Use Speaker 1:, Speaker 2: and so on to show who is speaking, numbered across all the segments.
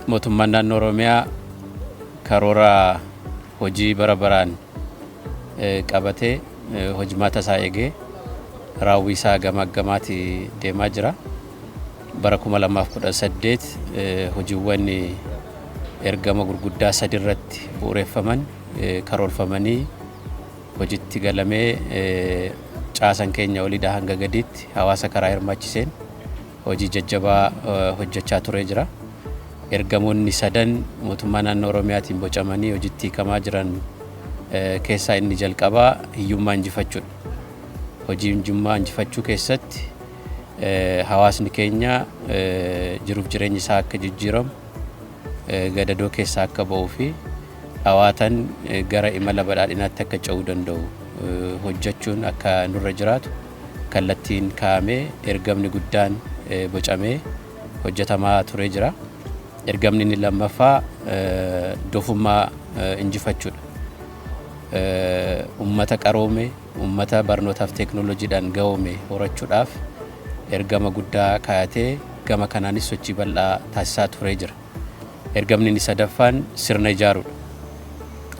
Speaker 1: mootummaan naannoo Oromiyaa karoora hojii barabaraan qabatee hojimaata isaa eegee raawwii isaa gamaagamaatti deemaa jira. Bara 2018 hojiiwwan ergama gurguddaa sadi irratti bu'uureffaman karoorfamanii hojiitti galamee caasan keenya oliidhaa hanga gadiitti hawaasa karaa hirmaachiseen hojii jajjabaa hojjechaa turee jira. Ergamoonni sadan mootummaa naannoo Oromiyaatiin bocamanii hojiitti hiikamaa jiran keessaa inni jalqabaa hiyyummaa injifachuudha. Hojii hiyyummaa injifachuu keessatti hawaasni keenya jiruuf jireenyi isaa akka jijjiiramu gadadoo keessaa akka ba'uu fi hawaatan gara imala badhaadhinaatti akka ce'uu danda'u hojjechuun akka nurra jiraatu kallattiin kaa'amee ergamni guddaan bocamee hojjetamaa turee jira. Ergamni inni lammaffaa dofummaa injifachuudha. Ummata qaroome, ummata barnootaaf teeknooloojiidhaan gahoome horachuudhaaf ergama guddaa kaayatee gama kanaanis sochii bal'aa taasisaa turee jira. Ergamni inni sadaffaan sirna ijaaruudha.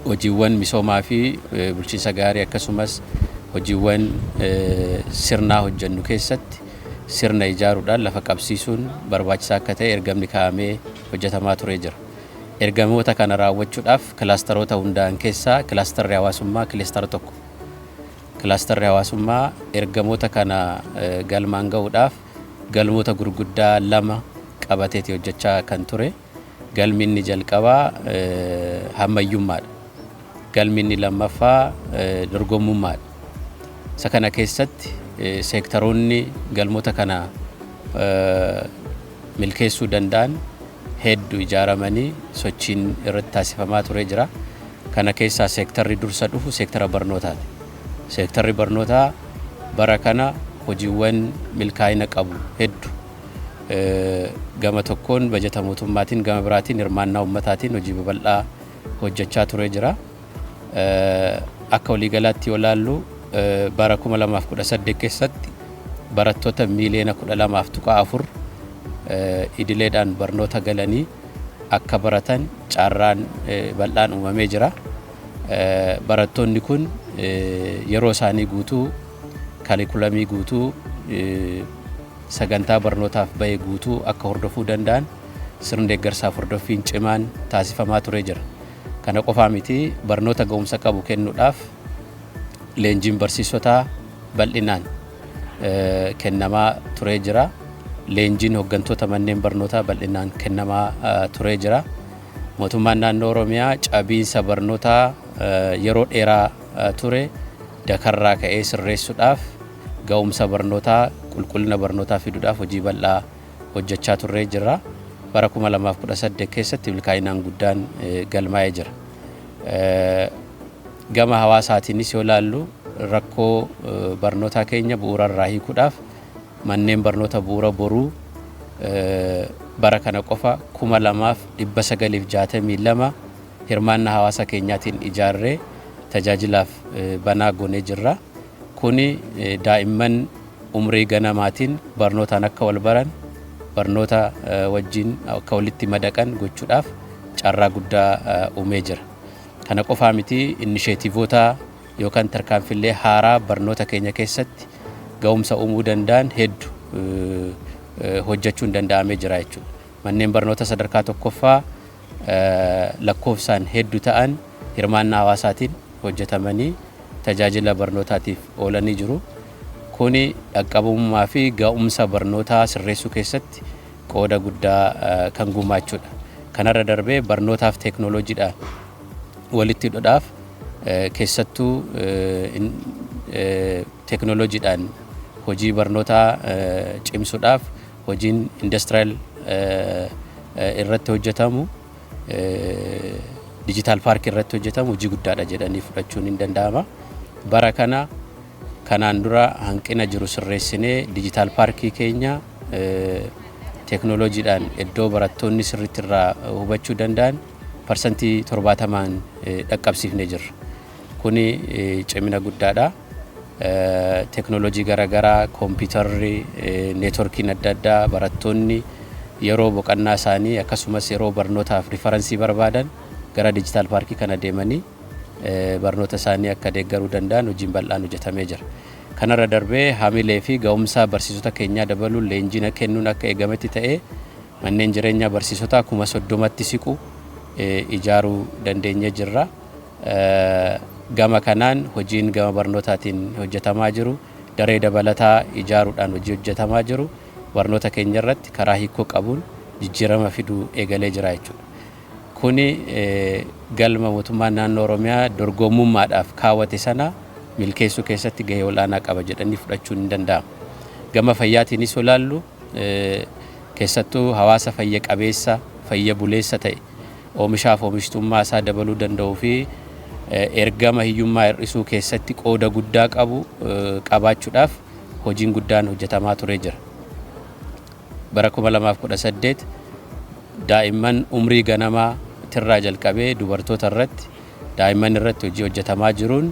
Speaker 1: Hojiiwwan misoomaa fi bulchiinsa gaarii akkasumas hojiiwwan sirnaa hojjennu keessatti sirna ijaaruudhaan lafa qabsiisuun barbaachisaa akka ta'e ergamni kaa'amee hojjetamaa turee jira. Ergamoota kana raawwachuudhaaf kilaasteroota hundaa'an keessaa kilaasterri hawaasummaa kilaastera tokko. Kilaasterri hawaasummaa ergamoota kana galmaan ga'uudhaaf galmoota gurguddaa lama qabateeti hojjechaa kan ture. Galmi inni jalqabaa hammayyummaadha. Galmi inni lammaffaa dorgommummaadha. Isa kana keessatti seektaroonni galmoota kana milkeessuu danda'an hedduu ijaaramanii sochiin irratti taasifamaa turee jira. Kana keessaa seektarri dursa dhufu seektara barnootaati. Seektarri barnootaa bara kana hojiiwwan milkaa'ina qabu hedduu gama tokkoon bajeta mootummaatiin gama biraatiin hirmaannaa ummataatiin hojii babal'aa hojjechaa turee jira. Akka waliigalaatti yoo ilaallu bara 2018 keessatti barattoota miiliyoona 12.4 idileedhaan barnoota galanii akka baratan carraan bal'aan uumamee jira. Barattoonni kun yeroo isaanii guutuu kaarikulamii guutuu sagantaa barnootaaf bahe guutuu akka hordofuu danda'an sirna deeggarsaaf hordoffiin cimaan taasifamaa turee jira. Kana qofaa miti barnoota ga'umsa qabu kennuudhaaf leenjiin barsiisotaa bal'inaan kennamaa turee jira. Leenjiin hooggantoota manneen barnootaa bal'inaan kennamaa turee jira. Mootummaan naannoo Oromiyaa cabiinsa barnootaa yeroo dheeraa ture dakarraa ka'ee sirreessuudhaaf ga'umsa barnootaa qulqullina barnootaa fiduudhaaf hojii bal'aa hojjechaa turee jira. Bara 2018 keessatti milkaa'inaan guddaan galmaa'ee jira. Gama hawaasaatiinis yoo ilaallu rakkoo barnootaa keenya bu'uurarraa hiikuudhaaf manneen barnoota bu'uura boruu bara kana qofa 2,962 hirmaannaa hawaasa keenyaatiin ijaarree tajaajilaaf banaa goonee jirra. Kuni daa'imman umrii ganamaatiin barnootaan akka wal baran barnoota wajjin akka walitti madaqan gochuudhaaf carraa guddaa uumee jira. Kana qofaa miti inisheetiivoota yookaan tarkaanfilee haaraa barnoota keenya keessatti ga'umsa uumuu danda'an hedduu hojjechuun danda'amee jira jechuudha. Manneen barnoota sadarkaa tokkoffaa lakkoofsaan hedduu ta'an hirmaannaa hawaasaatiin hojjetamanii tajaajila barnootaatiif oolanii jiru. Kuni dhaqqabummaa fi ga'umsa barnootaa sirreessuu keessatti qooda guddaa kan gumaachuudha. Kanarra darbee barnootaaf teeknooloojiidhaan walitti hidhuudhaaf keessattuu teeknooloojiidhaan hojii barnootaa cimsuudhaaf hojiin indastiriyaal irratti hojjetamu diijitaal paarkii irratti hojjetamu hojii guddaadha jedhanii fudhachuun hin danda'ama. Bara kana kanaan dura hanqina jiru sirreessinee diijitaal paarkii keenya teeknooloojiidhaan iddoo barattoonni sirriitti irraa hubachuu danda'an parsantii 70 dhaqqabsiifnee jirra. Kuni cimina guddaadha. Teeknooloojii garaagaraa, kompiitarri, neetworkiin adda addaa barattoonni yeroo boqonnaa isaanii akkasumas yeroo barnootaaf riifaransii barbaadan gara diijitaal paarkii kana deemanii barnoota isaanii akka deeggaruu danda'an hojiin bal'aan hojjetamee jira. Kanarra darbee hamilee fi ga'umsa barsiisota keenyaa dabaluun leenjii kennuun akka eegametti ta'ee manneen jireenyaa barsiisotaa 30,000tti siqu ijaaruu dandeenyee jirra. Gama kanaan hojiin gama barnootaatiin hojjetamaa jiru daree dabalataa ijaaruudhaan hojii hojjetamaa jiru barnoota keenya irratti karaa hiikoo qabuun jijjiirama fiduu eegalee jira jechuudha. Kuni galma mootummaa naannoo Oromiyaa dorgomummaadhaaf kaawwate sana milkeessuu keessatti gahee olaanaa qaba jedhanii fudhachuun ni danda'ama. Gama fayyaatiinis ilaallu keessattuu hawaasa fayya qabeessa fayya buleessa ta'e oomishaaf oomishtummaa isaa dabaluu danda'uu fi ergama hiyyummaa hir'isuu keessatti qooda guddaa qabu qabaachuudhaaf hojiin guddaan hojjetamaa turee jira. Bara 2018 daa'imman umrii ganamaa tirraa jalqabee dubartoota irratti daa'imman irratti hojii hojjetamaa jiruun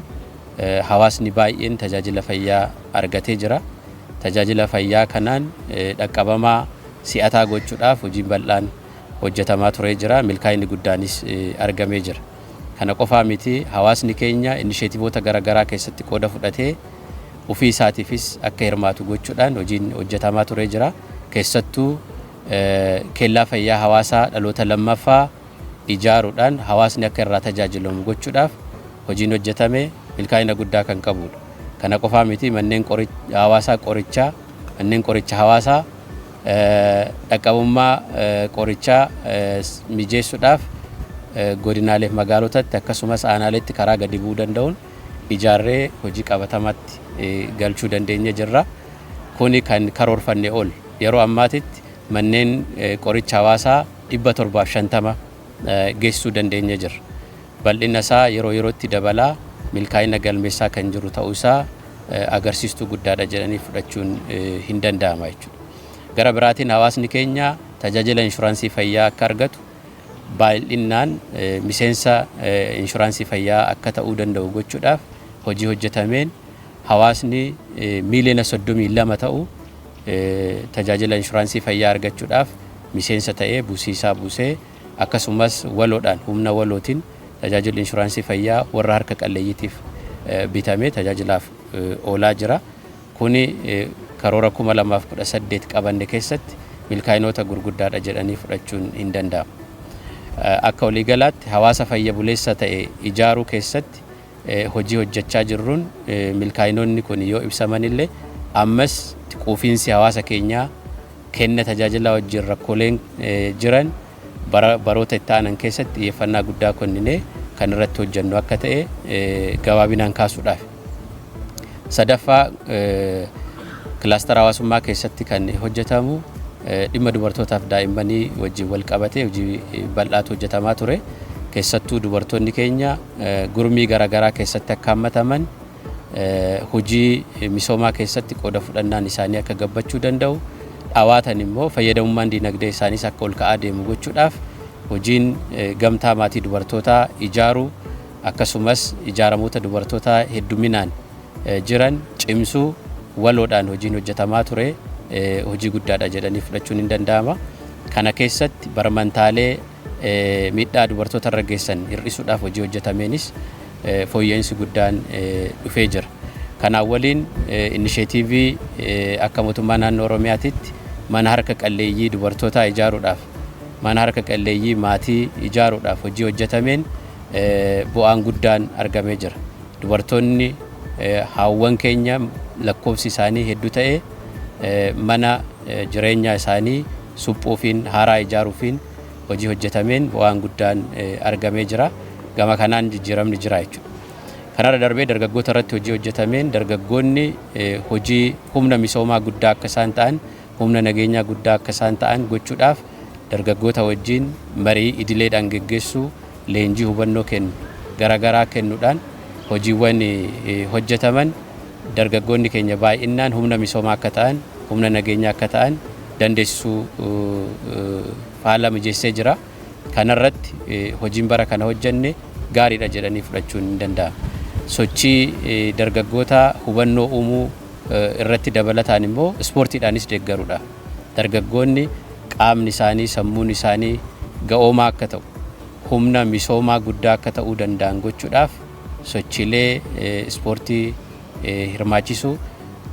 Speaker 1: hawaasni baay'een tajaajila fayyaa argatee jira. Tajaajila fayyaa kanaan dhaqqabamaa si'ataa gochuudhaaf hojiin bal'aan hojjetamaa turee jira. Milkaa'inni guddaanis argamee jira. Kana qofaa miti hawaasni keenya inisheetiivoota garaagaraa keessatti qooda fudhatee ofii isaatiifis akka hirmaatu gochuudhaan hojiin hojjetamaa turee jira. Keessattuu kellaa fayyaa hawaasaa dhaloota lammaffaa ijaaruudhaan hawaasni akka irraa tajaajilamu gochuudhaaf hojiin hojjetame milkaa'ina guddaa kan qabudha. Kana qofaa miti manneen hawaasaa qorichaa manneen qoricha hawaasaa dhaqqabummaa qorichaa mijeessuudhaaf godinaalee fi magaalotatti akkasumas aanaaleetti karaa gadi bu'uu danda'uun ijaarree hojii qabatamaatti galchuu dandeenye jirra. Kuni kan karoorfanne ol yeroo ammaatitti manneen qoricha hawaasaa 750 geessuu dandeenye jirra. Bal'ina isaa yeroo yerootti dabalaa milkaa'ina galmeessaa kan jiru ta'uu isaa agarsiistuu guddaadha jedhanii fudhachuun hin danda'ama jechuudha. Gara biraatiin hawaasni keenya tajaajila inshuraansii fayyaa akka argatu baay'inaan miseensa inshuraansii fayyaa akka ta'uu danda'u gochuudhaaf hojii hojjetameen hawaasni miiliyoona 32 ta'u tajaajila inshuraansii fayyaa argachuudhaaf miseensa ta'ee buusiisaa buusee akkasumas waloodhaan humna walootiin tajaajilli inshuraansii fayyaa warra harka qalleeyyiitiif bitamee tajaajilaaf oolaa jira. Kuni karoora 2018 qabanne keessatti milkaa'inoota gurguddaadha jedhanii fudhachuun hin danda'amu. Akka waliigalaatti hawaasa fayya buleessa ta'e ijaaruu keessatti hojii hojjechaa jirruun milkaa'inoonni kun yoo ibsaman illee ammas quufiinsi hawaasa keenyaa kenna tajaajila wajjin rakkooleen jiran baroota itti aanan keessatti xiyyeeffannaa guddaa kenninee kan irratti hojjennu akka ta'e gabaabinaan kaasuudhaaf. Sadaffaa kilaastara hawaasummaa keessatti kan hojjetamu dhimma dubartootaaf daa'immanii wajjin wal qabatee hojii bal'aatu hojjetamaa ture. Keessattuu dubartoonni keenya gurmii garaagaraa keessatti akka hammataman hojii misoomaa keessatti qooda fudhannaan isaanii akka gabbachuu danda'u dhawaatan immoo fayyadamummaan dinagdee isaaniis akka ol ka'aa deemu gochuudhaaf hojiin gamtaa maatii dubartootaa ijaaruu akkasumas ijaaramoota dubartootaa hedduminaan jiran cimsuu waloodhaan hojiin hojjetamaa ture hojii guddaadha jedhanii fudhachuun hin danda'ama. Kana keessatti barmantaalee miidhaa dubartoota irra geessan hir'isuudhaaf hojii hojjetameenis fooyya'insi guddaan dhufee jira. Kanaan waliin inisheetiivii akka mootummaa naannoo Oromiyaatitti mana harka qalleeyyii dubartootaa ijaaruudhaaf mana harka qalleeyyii maatii ijaaruudhaaf hojii hojjetameen bu'aan guddaan argamee jira. Dubartoonni haawwan keenya lakkoofsi isaanii hedduu ta'ee mana jireenyaa isaanii suphuufiin haaraa ijaaruufiin hojii hojjetameen bu'aan guddaan argamee jira. Gama kanaan jijjiiramni jira jechuudha. Kanarra darbee dargaggoota irratti hojii hojjetameen dargaggoonni hojii humna misoomaa guddaa akka isaan ta'an humna nageenyaa guddaa akka isaan ta'an gochuudhaaf dargaggoota wajjin marii idileedhaan geggeessuu leenjii hubannoo garaagaraa kennuudhaan hojiiwwan hojjetaman dargaggoonni keenya baay'inaan humna misoomaa akka ta'an humna nageenyaa akka ta'an dandeessisuu haala mijeessee jira. Kanarratti hojiin bara kana hojjenne gaariidha jedhanii fudhachuun hin danda'amu. Sochii dargaggoota hubannoo uumuu irratti dabalataan immoo ispoortiidhaanis deeggaruudha. Dargaggoonni qaamni isaanii sammuun isaanii ga'oomaa akka ta'u humna misoomaa guddaa akka ta'uu danda'an gochuudhaaf sochiilee ispoortii hirmaachisuu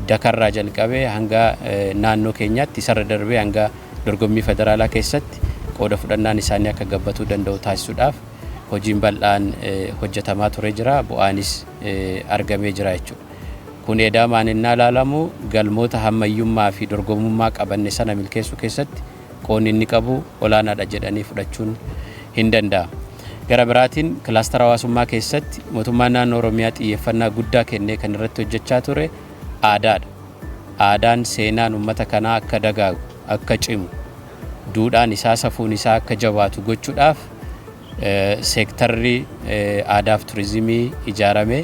Speaker 1: Dakarraa jalqabee hanga naannoo keenyaatti isarra darbee hanga dorgommii federaalaa keessatti qooda fudhannaan isaanii akka gabbatuu danda'u taasisuudhaaf hojiin bal'aan hojjetamaa ture jira. Bu'aanis argamee jira jechuudha. Kun eedaamaan innaa ilaalamu galmoota hammayyummaa fi dorgomummaa qabanne sana milkeessuu keessatti qoonni inni qabu olaanaadha jedhanii fudhachuun hin danda'amu. Gara biraatiin kilaastara hawaasummaa keessatti mootummaan naannoo Oromiyaa xiyyeeffannaa guddaa kennee kan irratti hojjechaa ture aadaadha. Aadaan seenaan uummata kanaa akka dagaagu, akka cimu, duudhaan isaa safuun isaa akka jabaatu gochuudhaaf seektarri aadaaf turizimii ijaaramee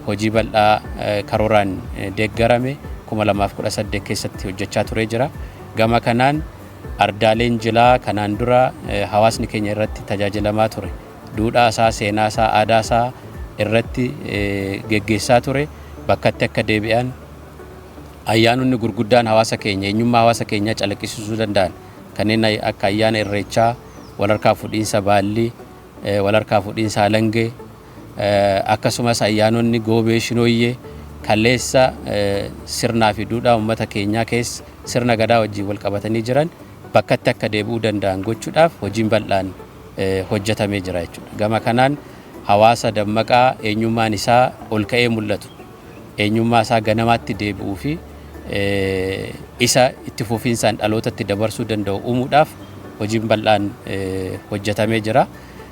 Speaker 1: hojii bal'aa karooraan deeggarame 2018 keessatti hojjechaa ture jira. Gama kanaan ardaaleen jilaa kanaan dura hawaasni keenya irratti tajaajilamaa ture. Duudhaa isaa, seenaa isaa, aadaa isaa irratti geggeessaa ture. Bakkatti akka deebi'an ayyaanonni gurguddaan hawaasa keenya, eenyummaa hawaasa keenyaa calaqqisiisuu danda'an kanneen akka ayyaana Irreechaa, walharkaa fuudhiinsa Baallii, walharkaa fuudhiinsa Alangee, akkasumas ayyaanonni Goobee, Shinooyyee kalleessa sirnaa fi duudhaa uummata keenyaa keessa sirna gadaa wajjin wal qabatanii jiran bakkatti akka deebi'uu danda'an gochuudhaaf hojiin bal'aan hojjetamee jira jechuudha. Gama kanaan hawaasa dammaqaa eenyummaan isaa ol ka'ee mul'atu, eenyummaa isaa ganamaatti deebi'uu fi isa itti fufiinsaan dhalootatti dabarsuu danda'u uumuudhaaf hojiin bal'aan hojjetamee jira.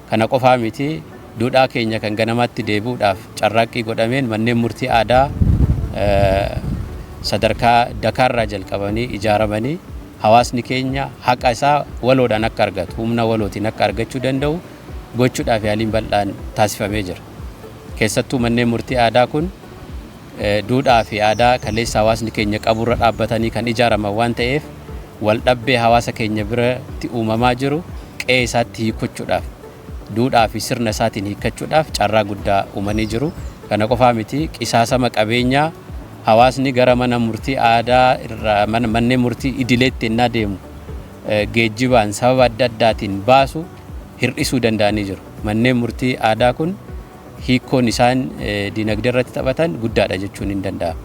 Speaker 1: Kana qofaa miti duudhaa keenya kan ganamaatti deebi'uudhaaf carraaqqii godhameen manneen murtii aadaa sadarkaa Dakarraa jalqabanii ijaaramanii hawaasni keenya haqa isaa waloodhaan akka argatu, humna walootiin akka argachuu danda'u gochuudhaaf yaaliin bal'aan taasifamee jira. Keessattuu manneen murtii aadaa kun duudhaa fi aadaa kaleessa hawaasni keenya qaburra dhaabbatanii kan ijaaraman waan ta'eef wal dhabbee hawaasa keenya biratti uumamaa jiru qe'ee isaatti hiikachuudhaaf, duudhaa fi sirna isaatiin hiikachuudhaaf carraa guddaa uumanii jiru. Kana qofaa miti qisaasama qabeenyaa hawaasni gara mana murtii aadaa irraa manneen murtii idileetti ennaa deemu geejjibaan sababa adda addaatiin baasu hir'isuu danda'anii jiru. Manneen murtii aadaa kun hiikkoon isaan dinagdee irratti taphatan guddaadha jechuun hin danda'amu.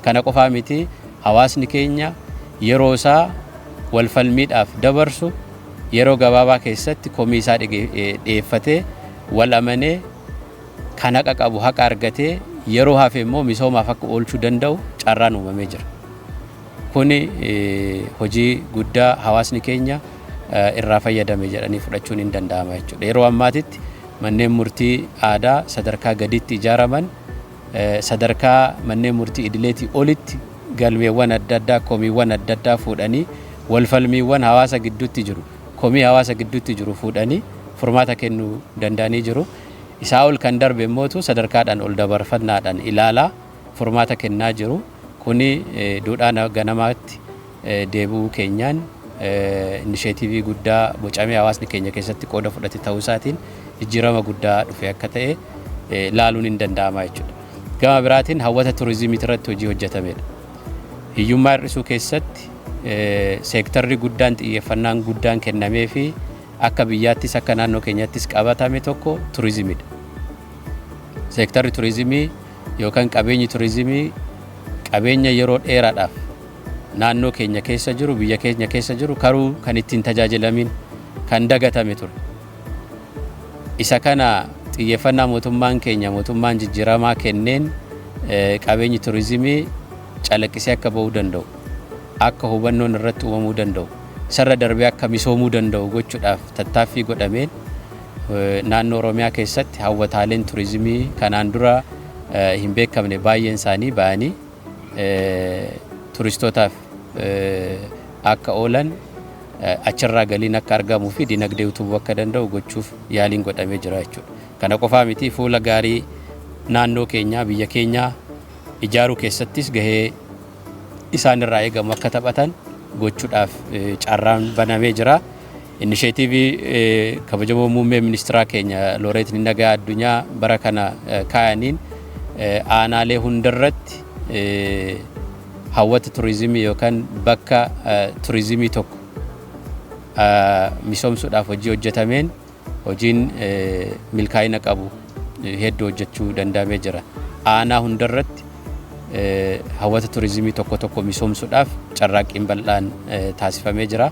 Speaker 1: Kana qofaa miti hawaasni keenya yeroo isaa wal falmiidhaaf dabarsu yeroo gabaabaa keessatti komii isaa dhiyeeffatee wal amanee kan haqa qabu haqa argatee yeroo hafe immoo misoomaaf akka oolchuu danda'u carraan uumamee jira. Kuni hojii guddaa hawaasni keenya irraa fayyadame jedhanii fudhachuun hin danda'ama jechuudha. Yeroo ammaatitti manneen murtii aadaa sadarkaa gadiitti ijaaraman sadarkaa manneen murtii idileetii olitti galmeewwan adda addaa, komiiwwan adda addaa fuudhanii wal falmiiwwan hawaasa gidduutti jiru, komii hawaasa gidduutti jiru fuudhanii furmaata kennuu danda'anii jiru. Isaa ol kan darbe immootu sadarkaadhaan ol dabarfannaadhaan ilaalaa furmaata kennaa jiru. Kuni duudhaa ganamaatti deebi'uu keenyaan inisheetiivii guddaa bocamee hawaasni keenya keessatti qooda fudhate ta'uu isaatiin jijjiirama guddaa dhufe akka ta'e laaluun hin danda'ama jechuudha. Gama biraatiin hawwata turizimii irratti hojii hojjetamedha. Hiyyummaa hir'isuu keessatti seektarri guddaan xiyyeeffannaan guddaan kennamee fi akka biyyaattis akka naannoo keenyattis qabatame tokko turizimiidha. Seektarri turizimii yookaan qabeenyi turizimii qabeenya yeroo dheeraadhaaf naannoo keenya keessa jiru, biyya keenya keessa jiru karuu kan ittiin tajaajilamin kan dagatame ture. Isa kana xiyyeeffannaa mootummaan jijjiiramaa kenneen qabeenyi turizimii calaqqisee akka ba'uu danda'u, akka hubannoon irratti uumamuu danda'u, isarra darbee akka misoomuu danda'u gochuudhaaf tattaaffii godhameen naannoo Oromiyaa keessatti hawwataaleen turizimii kanaan dura hin beekamne baay'een isaanii ba'anii turistootaaf akka oolan achirraa galiin akka argamuu fi dinagdee utubuu akka danda'u gochuuf yaaliin godhamee jira jechuudha. Kana qofaa miti fuula gaarii naannoo keenyaa biyya keenyaa ijaaruu keessattis gahee isaan irraa eegamu akka taphatan gochuudhaaf carraan banamee jira. Inisheetiivii kabajamoo muummee ministeeraa keenya Looreet Nagayaa Addunyaa bara kana kaayaniin aanaalee hundarratti hawwata turizimii yookaan bakka turizimii tokko misoomsuudhaaf hojii hojjetameen hojiin milkaa'ina qabu hedduu hojjechuu danda'amee jira. Aanaa hundarratti hawwata turizimii tokko misoomsuudhaaf carraaqqiin bal'aan taasifamee jira.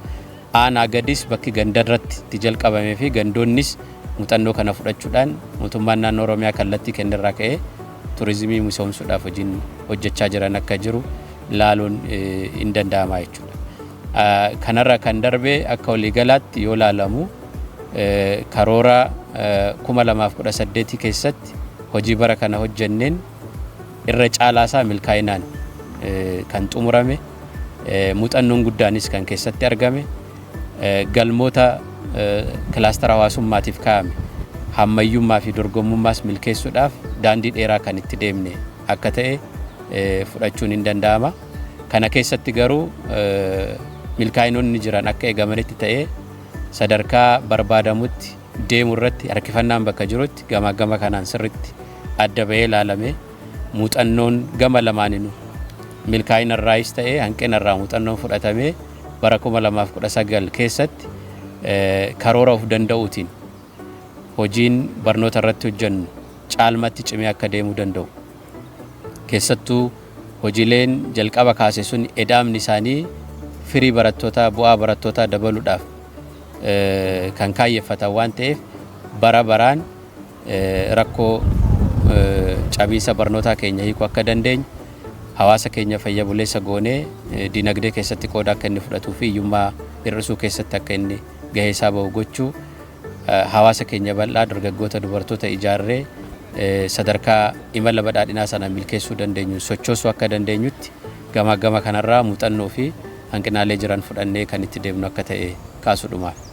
Speaker 1: Aanaa gadis bakki gandarratti jalqabamee fi gandoonnis muuxannoo kana fudhachuudhaan mootummaan naannoo Oromiyaa kallattii kennerraa ka'ee turizimii misoomsuudhaaf hojiin hojjechaa jiran akka jiru ilaaluun hin danda'ama jechuudha. Kanarra kan darbee akka waliigalaatti yoo ilaalamu karoora 2018 keessatti hojii bara kana hojjenneen irra caalaasaa milkaa'inaan kan xumurame, muuxannoon guddaanis kan keessatti argame, galmoota kilaastara hawaasummaatiif kaa'ame hammayyummaa fi dorgommummaas milkeessuudhaaf daandii dheeraa kan itti deemne akka ta'e fudhachuun hin danda'ama. Kana keessatti garuu milkaa'inoonni jiran akka eegamanitti ta'ee sadarkaa barbaadamutti deemu irratti harkifannaan bakka jirutti gama kanaan sirriitti adda bahee ilaalame muuxannoon gama lamaaninu milkaa'ina irraayis ta'ee hanqina irraa muuxannoon fudhatamee bara 2019 keessatti karoora of danda'uutiin hojiin barnoota irratti hojjennu caalmatti cimee akka deemuu danda'u. Keessattuu hojiileen jalqaba kaase sun edaamni isaanii firii barattootaa bu'aa barattootaa dabaluudhaaf kan kaayyeffatan waan ta'eef bara baraan rakkoo cabiinsa barnootaa keenya hiikuu akka dandeenyu, hawaasa keenya fayya buleessa goonee dinagdee keessatti qooda akka inni fudhatuu fi hiyyummaa hir'isuu keessatti akka inni gahee isaa bahu gochuu, hawaasa keenya bal'aa dargaggoota dubartoota ijaarree sadarkaa imala badhaadhinaa sana milkeessuu dandeenyu sochoosuu akka dandeenyutti gama kanarraa muuxannoo fi hanqinaalee jiran fudhannee kan itti deemnu akka ta'e kaasuudhumaaf.